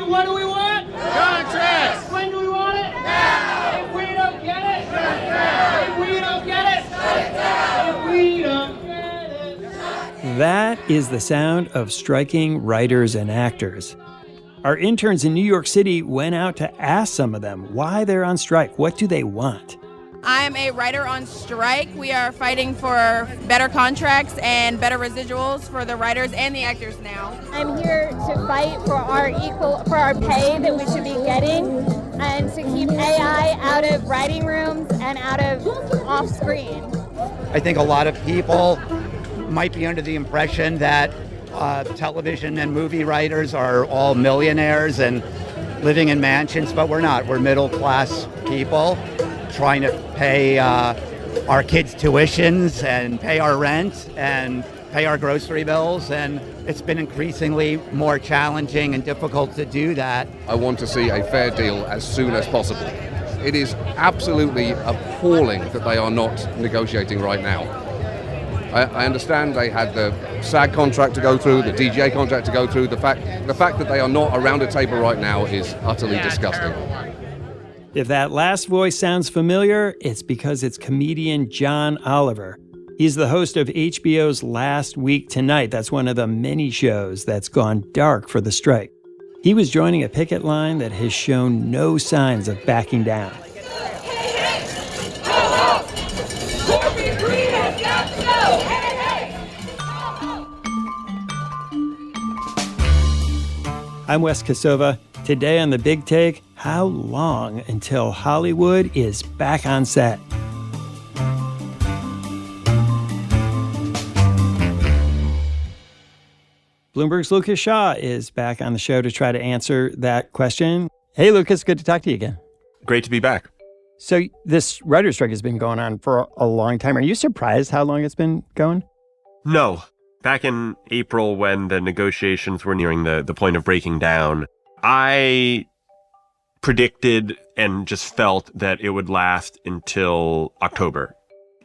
What do we want? Contracts. When do we want it? Now. If we don't get it, shut down. If we don't get it, shut down. If we don't get it. That is the sound of striking writers and actors. Our interns in New York City went out to ask some of them why they're on strike. What do they want? I'm a writer on strike. We are fighting for better contracts and better residuals for the writers and the actors now. I'm here to fight for our pay that we should be getting and to keep AI out of writing rooms and out of off screen. I think a lot of people might be under the impression that television and movie writers are all millionaires and living in mansions, but we're not. We're middle class people trying to pay our kids' tuitions and pay our rent and pay our grocery bills, and it's been increasingly more challenging and difficult to do that. I want to see a fair deal as soon as possible. It is absolutely appalling that they are not negotiating right now. I understand they had the SAG contract to go through, the DGA contract to go through. The fact that they are not around a table right now is utterly disgusting. If that last voice sounds familiar, it's because it's comedian John Oliver. He's the host of HBO's Last Week Tonight. That's one of the many shows that's gone dark for the strike. He was joining a picket line that has shown no signs of backing down. I'm Wes Kosova. Today on The Big Take, how long until Hollywood is back on set? Bloomberg's Lucas Shaw is back on the show to try to answer that question. Hey, Lucas, good to talk to you again. Great to be back. So this writer's strike has been going on for a long time. Are you surprised how long it's been going? No. Back in April, when the negotiations were nearing the point of breaking down, I predicted and just felt that it would last until October.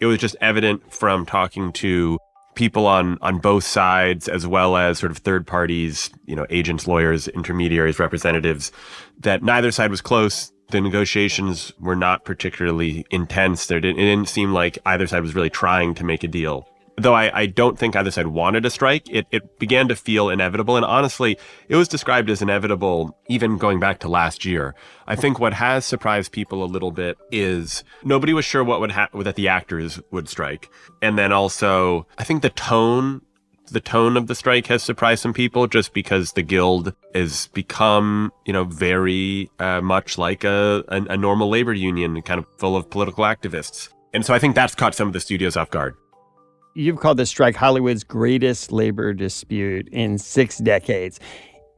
It was just evident from talking to people on both sides, as well as sort of third parties, agents, lawyers, intermediaries, representatives, that neither side was close. The negotiations were not particularly intense. It didn't seem like either side was really trying to make a deal. Though I don't think either side wanted a strike, it began to feel inevitable. And honestly, it was described as inevitable even going back to last year. I think what has surprised people a little bit is nobody was sure what would happen, that the actors would strike. And then also, I think the tone of the strike has surprised some people, just because the Guild has become, very much like a normal labor union, kind of full of political activists. And so I think that's caught some of the studios off guard. You've called this strike Hollywood's greatest labor dispute in 6 decades.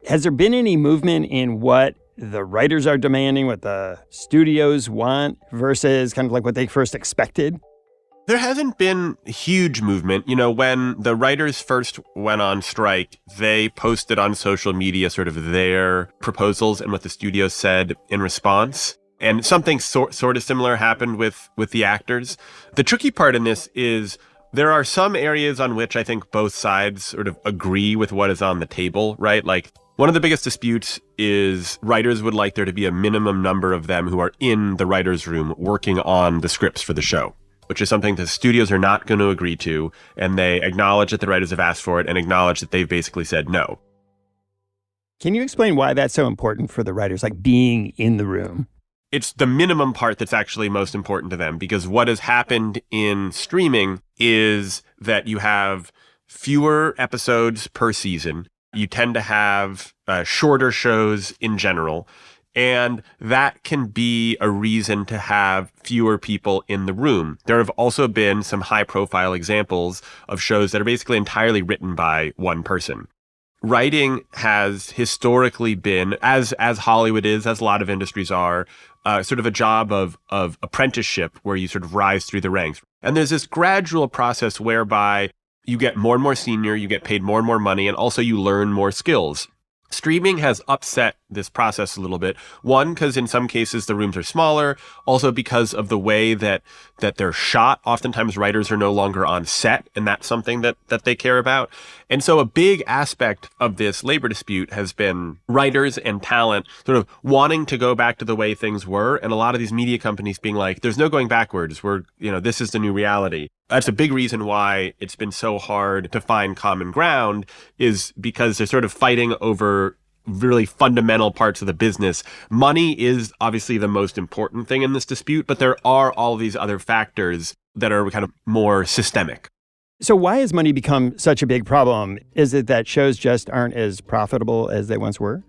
Has there been any movement in what the writers are demanding, what the studios want, versus kind of like what they first expected? There hasn't been huge movement. When the writers first went on strike, they posted on social media sort of their proposals and what the studios said in response. And something sort of similar happened with the actors. The tricky part in this is there are some areas on which I think both sides sort of agree with what is on the table, right? Like, one of the biggest disputes is writers would like there to be a minimum number of them who are in the writer's room working on the scripts for the show, which is something the studios are not going to agree to. And they acknowledge that the writers have asked for it and acknowledge that they've basically said no. Can you explain why that's so important for the writers, like being in the room? It's the minimum part that's actually most important to them, because what has happened in streaming is that you have fewer episodes per season. You tend to have shorter shows in general, and that can be a reason to have fewer people in the room. There have also been some high-profile examples of shows that are basically entirely written by one person. Writing has historically been, as Hollywood is, as a lot of industries are, sort of a job of apprenticeship where you sort of rise through the ranks. And there's this gradual process whereby you get more and more senior, you get paid more and more money, and also you learn more skills. Streaming has upset this process a little bit. One, because in some cases the rooms are smaller. Also because of the way that they're shot. Oftentimes writers are no longer on set, and that's something that they care about. And so a big aspect of this labor dispute has been writers and talent sort of wanting to go back to the way things were, and a lot of these media companies being like, there's no going backwards. This is the new reality. That's a big reason why it's been so hard to find common ground, is because they're sort of fighting over really fundamental parts of the business. Money is obviously the most important thing in this dispute, but there are all these other factors that are kind of more systemic. So why has money become such a big problem? Is it that shows just aren't as profitable as they once were?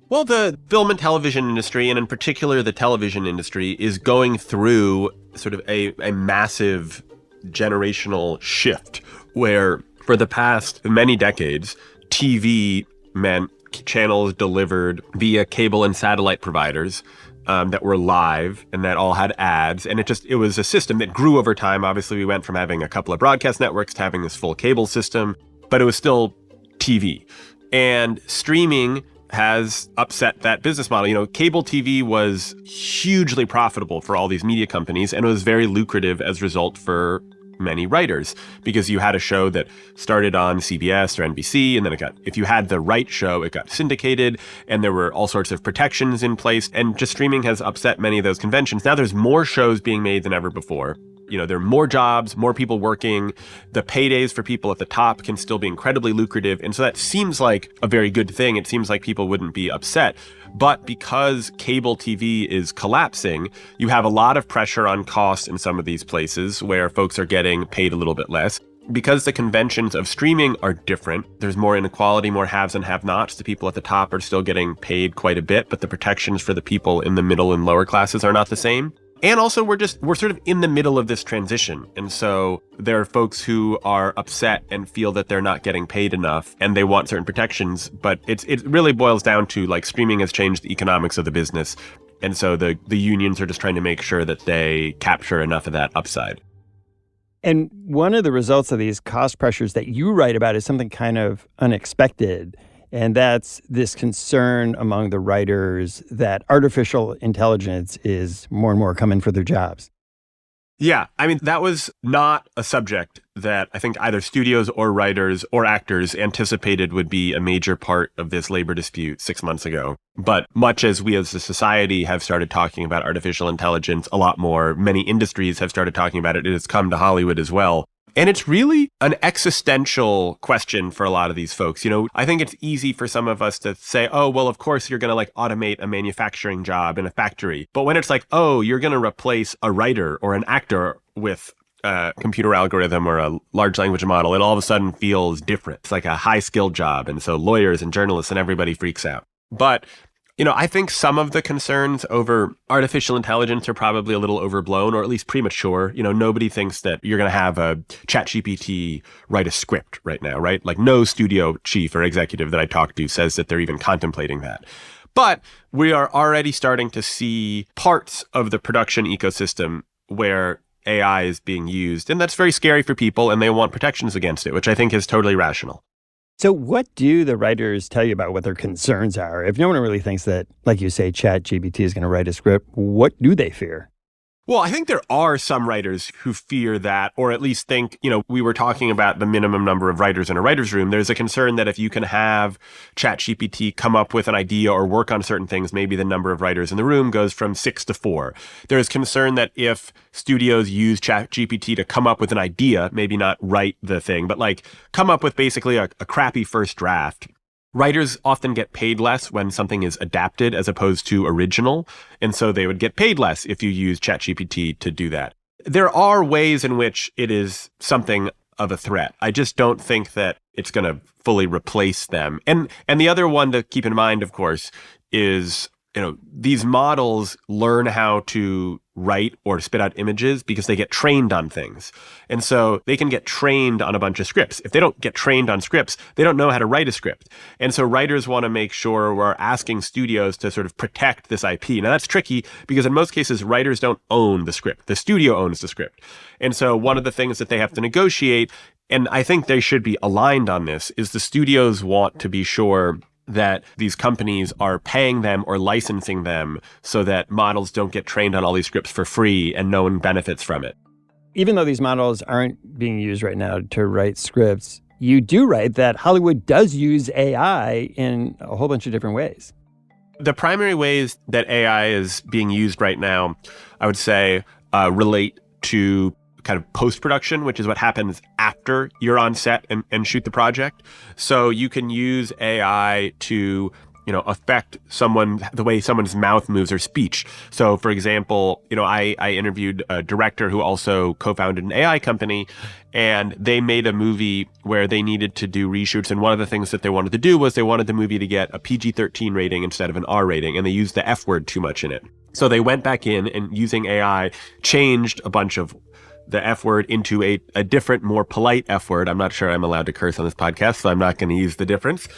Well, the film and television industry, and in particular the television industry, is going through sort of a massive generational shift where for the past many decades, TV meant channels delivered via cable and satellite providers that were live and that all had ads. And it was a system that grew over time. Obviously, we went from having a couple of broadcast networks to having this full cable system, but it was still TV. And streaming has upset that business model. Cable TV was hugely profitable for all these media companies, and it was very lucrative as a result for many writers, because you had a show that started on CBS or NBC, and then if you had the right show, it got syndicated, and there were all sorts of protections in place, and just streaming has upset many of those conventions. Now there's more shows being made than ever before. There are more jobs, more people working. The paydays for people at the top can still be incredibly lucrative. And so that seems like a very good thing. It seems like people wouldn't be upset. But because cable TV is collapsing, you have a lot of pressure on costs in some of these places where folks are getting paid a little bit less. Because the conventions of streaming are different, there's more inequality, more haves and have-nots. The people at the top are still getting paid quite a bit, but the protections for the people in the middle and lower classes are not the same. And also, we're sort of in the middle of this transition. And so there are folks who are upset and feel that they're not getting paid enough and they want certain protections. But it really boils down to, like, streaming has changed the economics of the business. And so the unions are just trying to make sure that they capture enough of that upside. And one of the results of these cost pressures that you write about is something kind of unexpected. And that's this concern among the writers that artificial intelligence is more and more coming for their jobs. Yeah, I mean, that was not a subject that I think either studios or writers or actors anticipated would be a major part of this labor dispute 6 months ago. But much as we as a society have started talking about artificial intelligence a lot more, many industries have started talking about it. It has come to Hollywood as well. And it's really an existential question for a lot of these folks. I think it's easy for some of us to say, oh, well, of course, you're going to automate a manufacturing job in a factory. But when it's like, oh, you're going to replace a writer or an actor with a computer algorithm or a large language model, it all of a sudden feels different. It's like a high skilled job. And so lawyers and journalists and everybody freaks out. But I think some of the concerns over artificial intelligence are probably a little overblown, or at least premature. Nobody thinks that you're going to have a ChatGPT write a script right now, right? Like, no studio chief or executive that I talk to says that they're even contemplating that. But we are already starting to see parts of the production ecosystem where AI is being used, and that's very scary for people, and they want protections against it, which I think is totally rational. So what do the writers tell you about what their concerns are? If no one really thinks that, like you say, ChatGPT is going to write a script, what do they fear? Well, I think there are some writers who fear that, or at least think, we were talking about the minimum number of writers in a writer's room. There's a concern that if you can have ChatGPT come up with an idea or work on certain things, maybe the number of writers in the room goes from 6 to 4. There's concern that if studios use ChatGPT to come up with an idea, maybe not write the thing, but come up with basically a crappy first draft, writers often get paid less when something is adapted as opposed to original, and so they would get paid less if you use ChatGPT to do that. There are ways in which it is something of a threat. I just don't think that it's going to fully replace them. And the other one to keep in mind, of course, is these models learn how to write or spit out images because they get trained on things. And so they can get trained on a bunch of scripts. If they don't get trained on scripts, they don't know how to write a script. And so writers want to make sure we're asking studios to sort of protect this IP. Now that's tricky because in most cases, writers don't own the script. The studio owns the script. And so one of the things that they have to negotiate, and I think they should be aligned on this, is the studios want to be sure that these companies are paying them or licensing them so that models don't get trained on all these scripts for free and no one benefits from it. Even though these models aren't being used right now to write scripts, you do write that Hollywood does use AI in a whole bunch of different ways. The primary ways that AI is being used right now, I would say, relate to kind of post-production, which is what happens after you're on set and shoot the project. So you can use AI to, affect the way someone's mouth moves or speech. So, for example, I interviewed a director who also co-founded an AI company, and they made a movie where they needed to do reshoots. And one of the things that they wanted to do was they wanted the movie to get a PG-13 rating instead of an R rating, and they used the F word too much in it. So they went back in and using AI changed a bunch of the F word into a different, more polite F word. I'm not sure I'm allowed to curse on this podcast, so I'm not going to use the difference.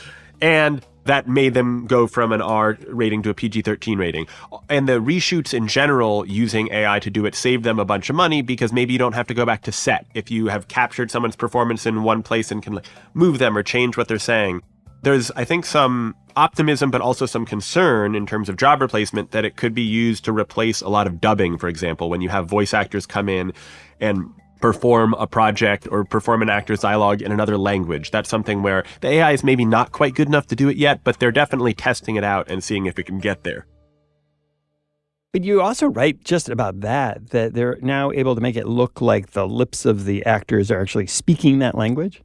And that made them go from an R rating to a PG-13 rating. And the reshoots in general, using AI to do it, saved them a bunch of money because maybe you don't have to go back to set. If you have captured someone's performance in one place and can move them or change what they're saying. There's, I think, some optimism, but also some concern in terms of job replacement that it could be used to replace a lot of dubbing, for example, when you have voice actors come in and perform a project or perform an actor's dialogue in another language. That's something where the AI is maybe not quite good enough to do it yet, but they're definitely testing it out and seeing if it can get there. But you also write just about that they're now able to make it look like the lips of the actors are actually speaking that language?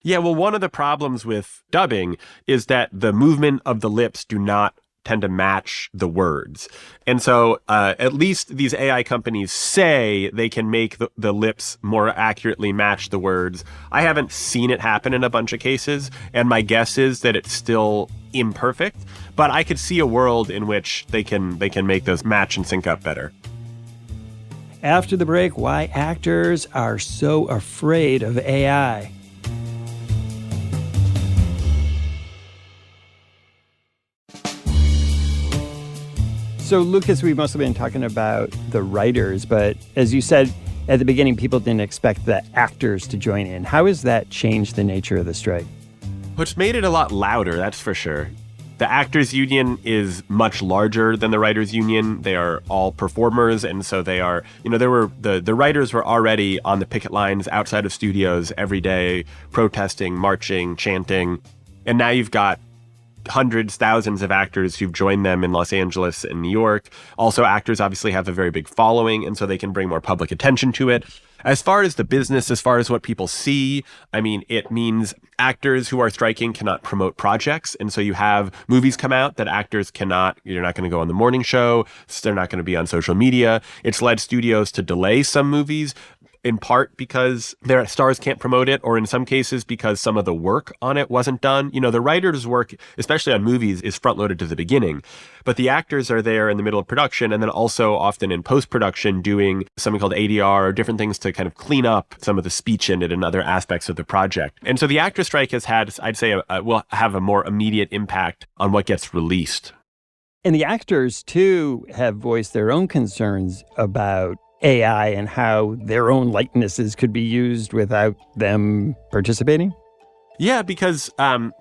Yeah, well, one of the problems with dubbing is that the movement of the lips do not tend to match the words. And so at least these AI companies say they can make the lips more accurately match the words. I haven't seen it happen in a bunch of cases, and my guess is that it's still imperfect, but I could see a world in which they can make those match and sync up better. After the break, why actors are so afraid of AI. So, Lucas, we've mostly been talking about the writers, but as you said at the beginning, people didn't expect the actors to join in. How has that changed the nature of the strike? Which made it a lot louder, that's for sure. The actors union is much larger than the writers union. They are all performers, and so they are, the writers were already on the picket lines outside of studios every day, protesting, marching, chanting. And now you've got hundreds, thousands of actors who've joined them in Los Angeles and New York. Also, actors obviously have a very big following, and so they can bring more public attention to it. As far as the business, as far as what people see, it means actors who are striking cannot promote projects. And so you have movies come out that actors cannot, you're not going to go on the morning show. They're not going to be on social media. It's led studios to delay some movies, in part because their stars can't promote it, or in some cases because some of the work on it wasn't done. The writer's work, especially on movies, is front-loaded to the beginning. But the actors are there in the middle of production, and then also often in post-production doing something called ADR or different things to kind of clean up some of the speech in it and other aspects of the project. And so the actor strike has had, I'd say, will have a more immediate impact on what gets released. And the actors, too, have voiced their own concerns about AI and how their own likenesses could be used without them participating? Yeah, because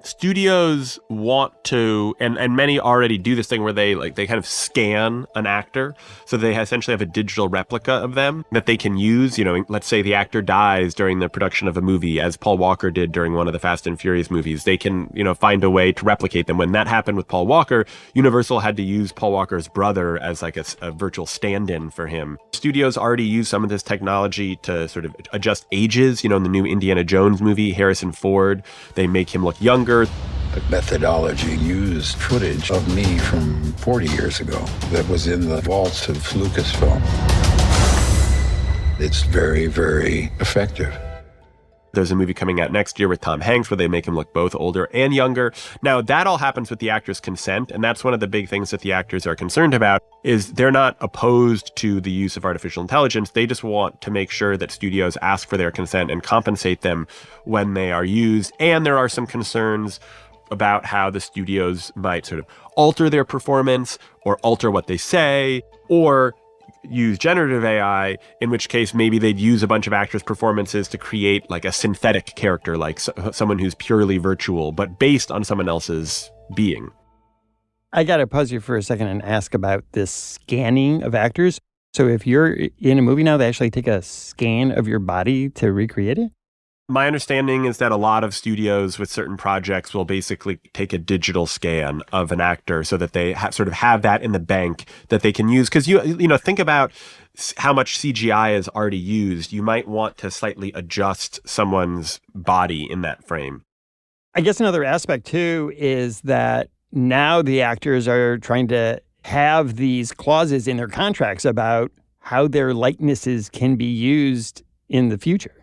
studios want to, and many already do this thing where they kind of scan an actor. So they essentially have a digital replica of them that they can use. Let's say the actor dies during the production of a movie, as Paul Walker did during one of the Fast and Furious movies. They can, find a way to replicate them. When that happened with Paul Walker, Universal had to use Paul Walker's brother as like a virtual stand-in for him. Studios already use some of this technology to sort of adjust ages. In the new Indiana Jones movie, Harrison Ford, they make him look younger. The methodology used footage of me from 40 years ago that was in the vaults of Lucasfilm. It's very, very effective. There's a movie coming out next year with Tom Hanks where they make him look both older and younger. Now, that all happens with the actor's consent, and that's one of the big things that the actors are concerned about, is they're not opposed to the use of artificial intelligence. They just want to make sure that studios ask for their consent and compensate them when they are used. And there are some concerns about how the studios might sort of alter their performance or alter what they say, or use generative AI, in which case maybe they'd use a bunch of actors' performances to create like a synthetic character, like someone who's purely virtual, but based on someone else's being. I got to pause you for a second and ask about this scanning of actors. So if you're in a movie now, they actually take a scan of your body to recreate it? My understanding is that a lot of studios with certain projects will basically take a digital scan of an actor so that they sort of have that in the bank that they can use. Because, you know, think about how much CGI is already used. You might want to slightly adjust someone's body in that frame. I guess another aspect, too, is that now the actors are trying to have these clauses in their contracts about how their likenesses can be used in the future.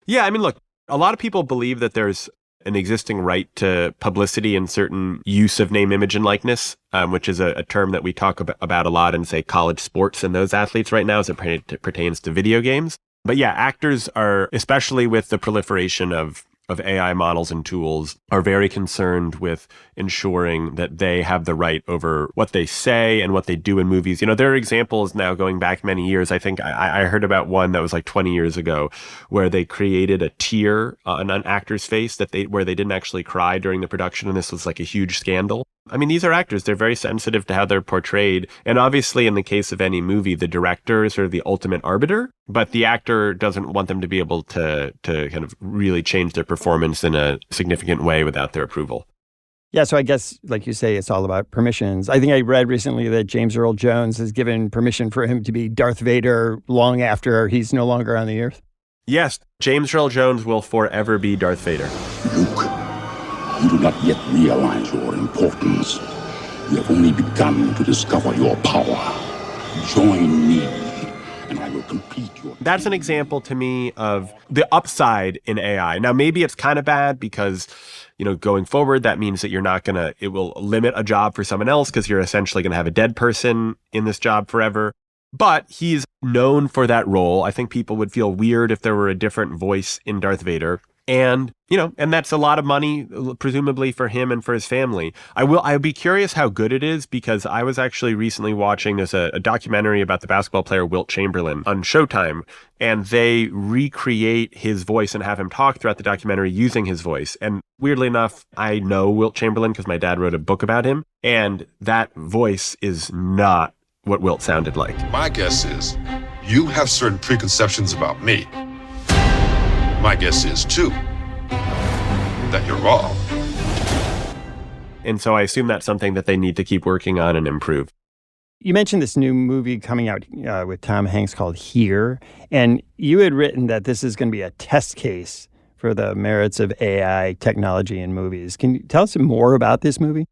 Yeah, I mean, look, a lot of people believe that there's an existing right to publicity and certain use of name, image, and likeness, which is a term that we talk about a lot in, say, college sports and those athletes right now as it pertains to video games. But yeah, actors are, especially with the proliferation of AI models and tools, are very concerned with ensuring that they have the right over what they say and what they do in movies. You know, there are examples now going back many years. I think I heard about one that was like 20 years ago where they created a tear on an actor's face where they didn't actually cry during the production, and this was like a huge scandal. I mean, these are actors. They're very sensitive to how they're portrayed. And obviously, in the case of any movie, the director is sort of the ultimate arbiter, but the actor doesn't want them to be able to kind of really change their performance in a significant way without their approval. Yeah, so I guess, like you say, it's all about permissions. I think I read recently that James Earl Jones has given permission for him to be Darth Vader long after he's no longer on the earth. Yes, James Earl Jones will forever be Darth Vader. Luke, you do not yet realize your importance. You have only begun to discover your power. Join me, and I will complete your... That's an example to me of the upside in AI. Now, maybe it's kind of bad because, you know, going forward, that means that it will limit a job for someone else because you're essentially going to have a dead person in this job forever. But he's known for that role. I think people would feel weird if there were a different voice in Darth Vader. And, you know, and that's a lot of money, presumably for him and for his family. I'll be curious how good it is, because I was actually recently watching a documentary about the basketball player Wilt Chamberlain on Showtime, and they recreate his voice and have him talk throughout the documentary using his voice. And weirdly enough, I know Wilt Chamberlain because my dad wrote a book about him, and that voice is not what Wilt sounded like. My guess is you have certain preconceptions about me. My guess is, too, that you're wrong. And so I assume that's something that they need to keep working on and improve. You mentioned this new movie coming out with Tom Hanks called Here, and you had written that this is going to be a test case for the merits of AI technology in movies. Can you tell us more about this movie?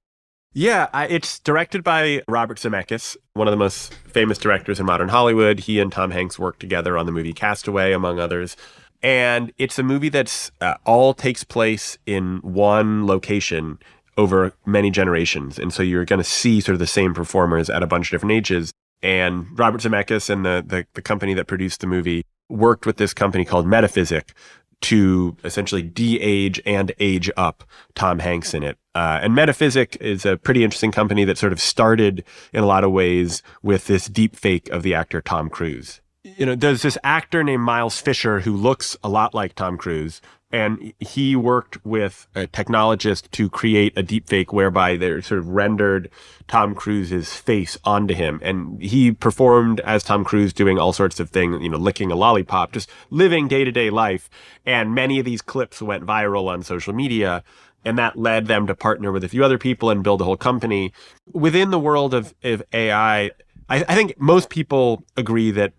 Yeah, it's directed by Robert Zemeckis, one of the most famous directors in modern Hollywood. He and Tom Hanks worked together on the movie Castaway, among others. And it's a movie that's all takes place in one location over many generations. And so you're going to see sort of the same performers at a bunch of different ages. And Robert Zemeckis and the company that produced the movie worked with this company called Metaphysic to essentially de-age and age up Tom Hanks in it. And Metaphysic is a pretty interesting company that sort of started in a lot of ways with this deep fake of the actor Tom Cruise. You know, there's this actor named Miles Fisher who looks a lot like Tom Cruise, and he worked with a technologist to create a deepfake whereby they sort of rendered Tom Cruise's face onto him. And he performed as Tom Cruise doing all sorts of things, you know, licking a lollipop, just living day-to-day life. And many of these clips went viral on social media, and that led them to partner with a few other people and build a whole company. Within the world of AI, I think most people agree that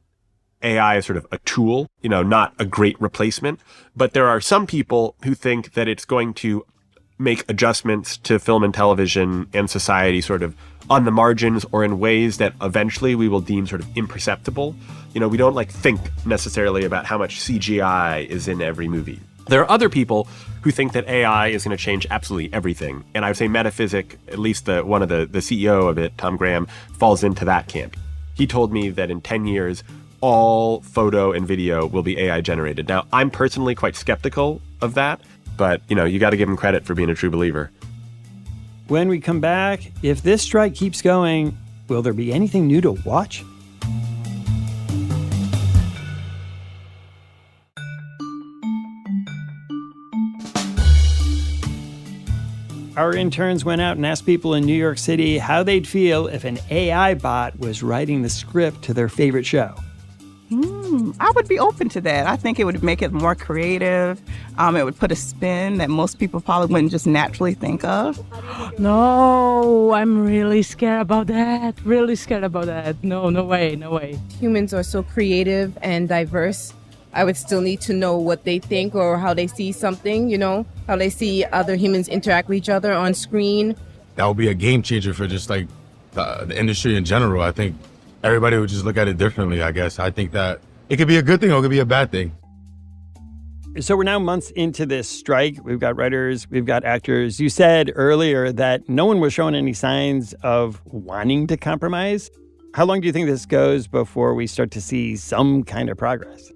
AI is sort of a tool, you know, not a great replacement. But there are some people who think that it's going to make adjustments to film and television and society sort of on the margins or in ways that eventually we will deem sort of imperceptible. You know, we don't like think necessarily about how much CGI is in every movie. There are other people who think that AI is going to change absolutely everything. And I would say Metaphysic, at least one of the CEO of it, Tom Graham, falls into that camp. He told me that in 10 years, all photo and video will be AI generated. Now, I'm personally quite skeptical of that, but, you know, you got to give him credit for being a true believer. When we come back, if this strike keeps going, will there be anything new to watch? our interns went out and asked people in New York City how they'd feel if an AI bot was writing the script to their favorite show. I would be open to that. I think it would make it more creative. It would put a spin that most people probably wouldn't just naturally think of. No, I'm really scared about that. Really scared about that. No way. Humans are so creative and diverse. I would still need to know what they think or how they see something, how they see other humans interact with each other on screen. That would be a game changer for just like the industry in general. I think everybody would just look at it differently, I guess. I think that it could be a good thing or it could be a bad thing. So we're now months into this strike. We've got writers, we've got actors. You said earlier that no one was showing any signs of wanting to compromise. How long do you think this goes before we start to see some kind of progress?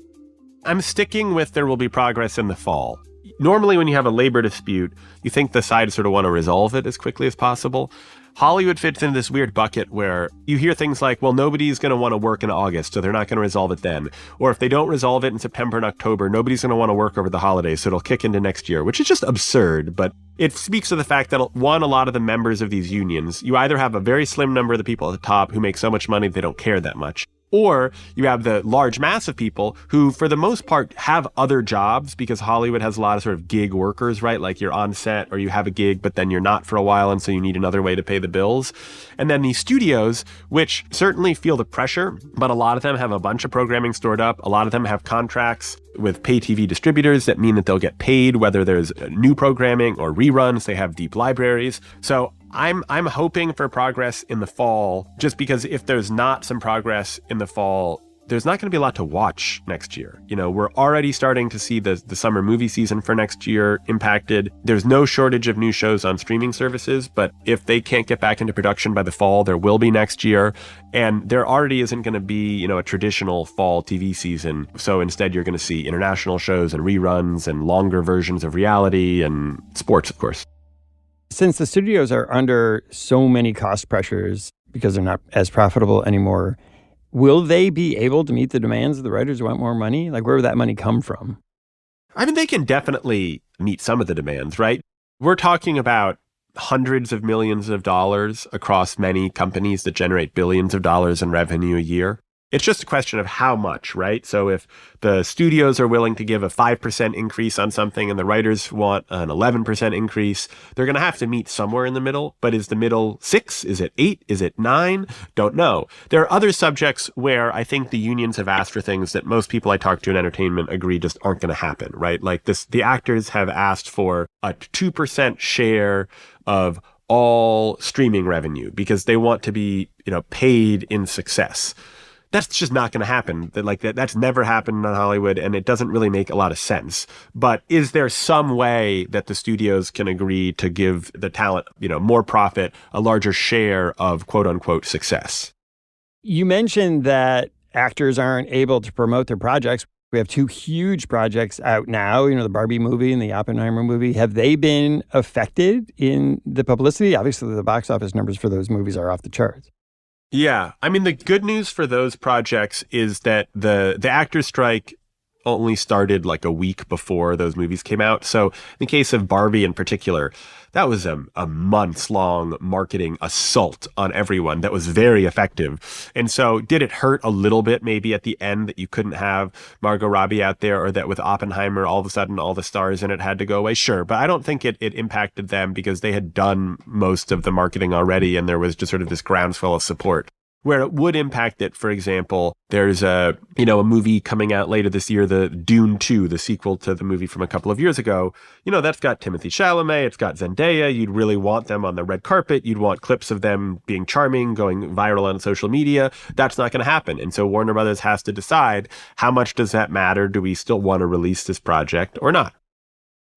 I'm sticking with there will be progress in the fall. Normally, when you have a labor dispute, you think the sides sort of want to resolve it as quickly as possible. Hollywood fits into this weird bucket where you hear things like, well, nobody's going to want to work in August, so they're not going to resolve it then. Or if they don't resolve it in September and October, nobody's going to want to work over the holidays, so it'll kick into next year, which is just absurd. But it speaks to the fact that, one, a lot of the members of these unions, you either have a very slim number of the people at the top who make so much money they don't care that much, or you have the large mass of people who, for the most part, have other jobs because Hollywood has a lot of sort of gig workers, right? Like you're on set or you have a gig, but then you're not for a while, and so you need another way to pay the bills. And then these studios, which certainly feel the pressure, but a lot of them have a bunch of programming stored up. A lot of them have contracts with pay TV distributors that mean that they'll get paid whether there's new programming or reruns. They have deep libraries. So I'm hoping for progress in the fall, just because if there's not some progress in the fall, there's not going to be a lot to watch next year. We're already starting to see the summer movie season for next year impacted. There's no shortage of new shows on streaming services, but if they can't get back into production by the fall, there will be next year. And there already isn't going to be, a traditional fall TV season. So instead, you're going to see international shows and reruns and longer versions of reality and sports, of course. Since the studios are under so many cost pressures because they're not as profitable anymore, will they be able to meet the demands of the writers who want more money? Like, where would that money come from? I mean, they can definitely meet some of the demands, right? We're talking about hundreds of millions of dollars across many companies that generate billions of dollars in revenue a year. It's just a question of how much, right? So if the studios are willing to give a 5% increase on something and the writers want an 11% increase, they're going to have to meet somewhere in the middle. But is the middle 6? Is it 8? Is it 9? Don't know. There are other subjects where I think the unions have asked for things that most people I talk to in entertainment agree just aren't going to happen, right? Like the actors have asked for a 2% share of all streaming revenue because they want to be, paid in success. That's just not going to happen. That's never happened in Hollywood, and it doesn't really make a lot of sense. But is there some way that the studios can agree to give the talent, more profit, a larger share of quote unquote success? You mentioned that actors aren't able to promote their projects. We have 2 huge projects out now, the Barbie movie and the Oppenheimer movie. Have they been affected in the publicity? Obviously, the box office numbers for those movies are off the charts. Yeah. I mean, the good news for those projects is that the actors' strike only started like a week before those movies came out. So in the case of Barbie in particular, that was a months-long marketing assault on everyone that was very effective. And so did it hurt a little bit maybe at the end that you couldn't have Margot Robbie out there, or that with Oppenheimer, all of a sudden all the stars in it had to go away? Sure. But I don't think it impacted them because they had done most of the marketing already and there was just sort of this groundswell of support. Where it would impact it, for example, there's a movie coming out later this year, the Dune 2, the sequel to the movie from a couple of years ago. That's got Timothée Chalamet, it's got Zendaya. You'd really want them on the red carpet. You'd want clips of them being charming, going viral on social media. That's not going to happen. And so Warner Brothers has to decide, how much does that matter? Do we still want to release this project or not?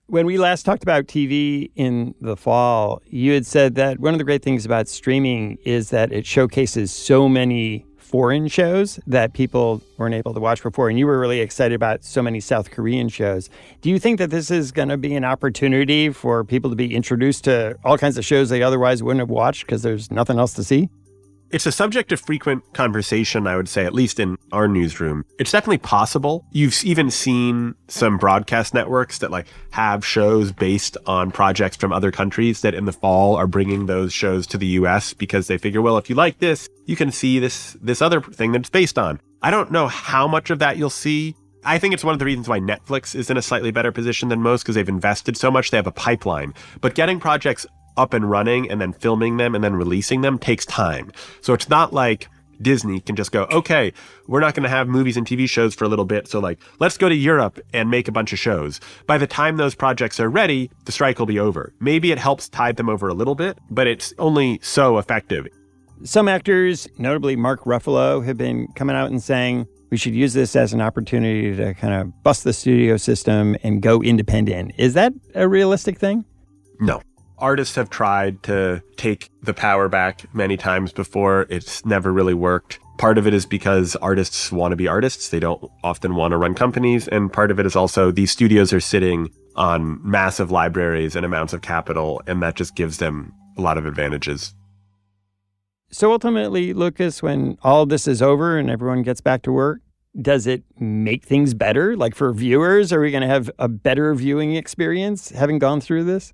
When we last talked about TV in the fall, you had said that one of the great things about streaming is that it showcases so many foreign shows that people weren't able to watch before. And you were really excited about so many South Korean shows. Do you think that this is going to be an opportunity for people to be introduced to all kinds of shows they otherwise wouldn't have watched because there's nothing else to see? It's a subject of frequent conversation, I would say, at least in our newsroom. It's definitely possible. You've even seen some broadcast networks that have shows based on projects from other countries that in the fall are bringing those shows to the US because they figure, well, if you like this, you can see this other thing that it's based on. I don't know how much of that you'll see. I think it's one of the reasons why Netflix is in a slightly better position than most because they've invested so much. They have a pipeline. But getting projects up and running and then filming them and then releasing them takes time. So it's not like Disney can just go, okay, we're not going to have movies and TV shows for a little bit. So let's go to Europe and make a bunch of shows. By the time those projects are ready, the strike will be over. Maybe it helps tide them over a little bit, but it's only so effective. Some actors, notably Mark Ruffalo, have been coming out and saying we should use this as an opportunity to kind of bust the studio system and go independent. Is that a realistic thing? No. Artists have tried to take the power back many times before. It's never really worked. Part of it is because artists want to be artists. They don't often want to run companies. And part of it is also these studios are sitting on massive libraries and amounts of capital, and that just gives them a lot of advantages. So ultimately, Lucas, when all this is over and everyone gets back to work, does it make things better? For viewers, are we going to have a better viewing experience having gone through this?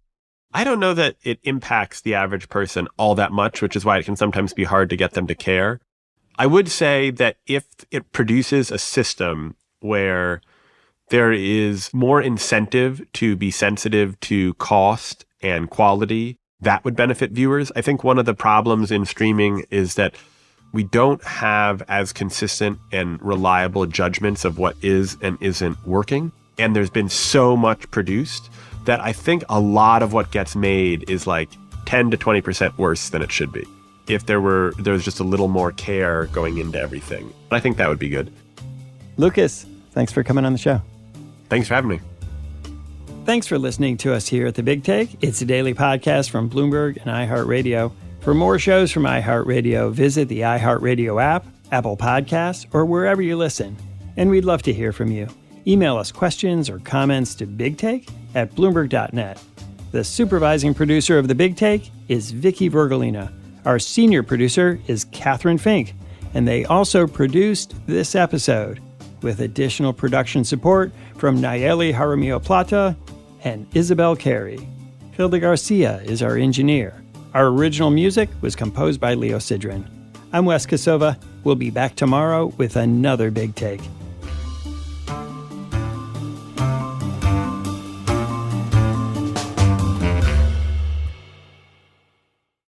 I don't know that it impacts the average person all that much, which is why it can sometimes be hard to get them to care. I would say that if it produces a system where there is more incentive to be sensitive to cost and quality, that would benefit viewers. I think one of the problems in streaming is that we don't have as consistent and reliable judgments of what is and isn't working. And there's been so much produced that I think a lot of what gets made is 10 to 20% worse than it should be. If there was just a little more care going into everything. I think that would be good. Lucas, thanks for coming on the show. Thanks for having me. Thanks for listening to us here at The Big Take. It's a daily podcast from Bloomberg and iHeartRadio. For more shows from iHeartRadio, visit the iHeartRadio app, Apple Podcasts, or wherever you listen. And we'd love to hear from you. Email us questions or comments to bigtake@bloomberg.net. The supervising producer of The Big Take is Vicky Vergolina. Our senior producer is Catherine Fink. And they also produced this episode with additional production support from Nayeli Jaramillo Plata and Isabel Carey. Hilda Garcia is our engineer. Our original music was composed by Leo Sidran. I'm Wes Kosova. We'll be back tomorrow with another Big Take.